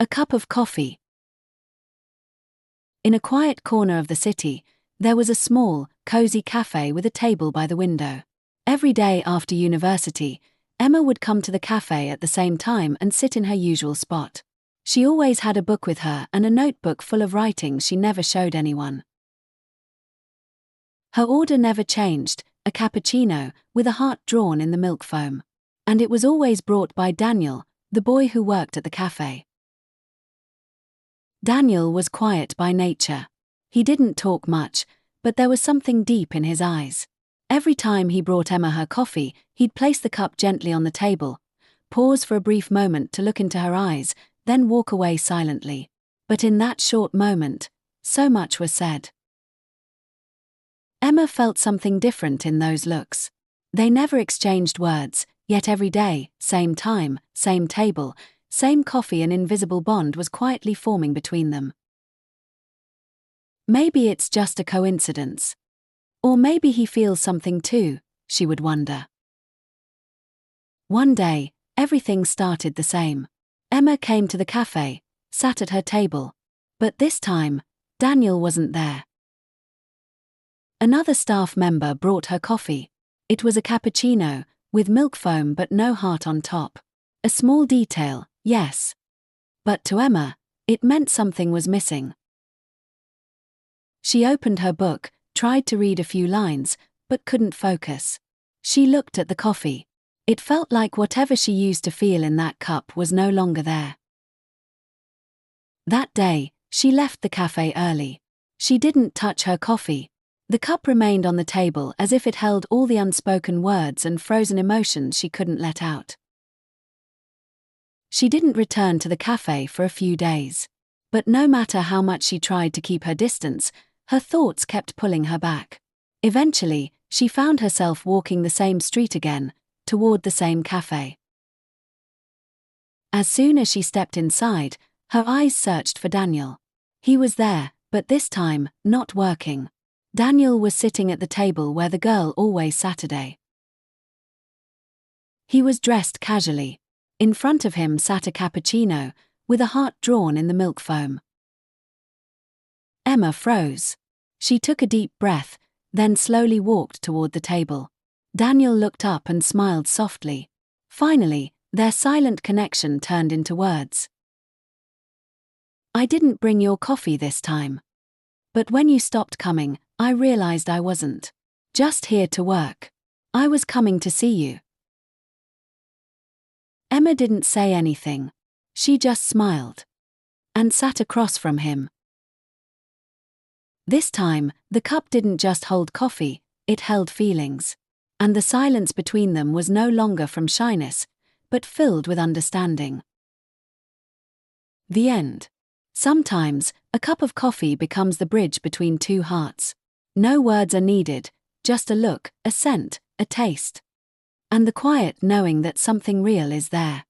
A cup of coffee. In a quiet corner of the city, there was a small, cozy cafe with a table by the window. Every day after university, Emma would come to the cafe at the same time and sit in her usual spot. She always had a book with her and a notebook full of writings she never showed anyone. Her order never changed, a cappuccino, with a heart drawn in the milk foam. And it was always brought by Daniel, the boy who worked at the cafe. Daniel was quiet by nature. He didn't talk much, but there was something deep in his eyes. Every time he brought Emma her coffee, he'd place the cup gently on the table, pause for a brief moment to look into her eyes, then walk away silently. But in that short moment, so much was said. Emma felt something different in those looks. They never exchanged words, yet every day, same time, same table, same coffee, an invisible bond was quietly forming between them. Maybe it's just a coincidence. Or maybe he feels something too, she would wonder. One day, everything started the same. Emma came to the cafe, sat at her table. But this time, Daniel wasn't there. Another staff member brought her coffee. It was a cappuccino, with milk foam but no heart on top. A small detail, yes. But to Emma, it meant something was missing. She opened her book, tried to read a few lines, but couldn't focus. She looked at the coffee. It felt like whatever she used to feel in that cup was no longer there. That day, she left the cafe early. She didn't touch her coffee. The cup remained on the table as if it held all the unspoken words and frozen emotions she couldn't let out. She didn't return to the cafe for a few days. But no matter how much she tried to keep her distance, her thoughts kept pulling her back. Eventually, she found herself walking the same street again, toward the same cafe. As soon as she stepped inside, her eyes searched for Daniel. He was there, but this time, not working. Daniel was sitting at the table where the girl always sat. He was dressed casually. In front of him sat a cappuccino, with a heart drawn in the milk foam. Emma froze. She took a deep breath, then slowly walked toward the table. Daniel looked up and smiled softly. Finally, their silent connection turned into words. "I didn't bring your coffee this time. But when you stopped coming, I realized I wasn't just here to work. I was coming to see you." Emma didn't say anything. She just smiled. And sat across from him. This time, the cup didn't just hold coffee, it held feelings. And the silence between them was no longer from shyness, but filled with understanding. The end. Sometimes, a cup of coffee becomes the bridge between two hearts. No words are needed, just a look, a scent, a taste. And the quiet knowing that something real is there.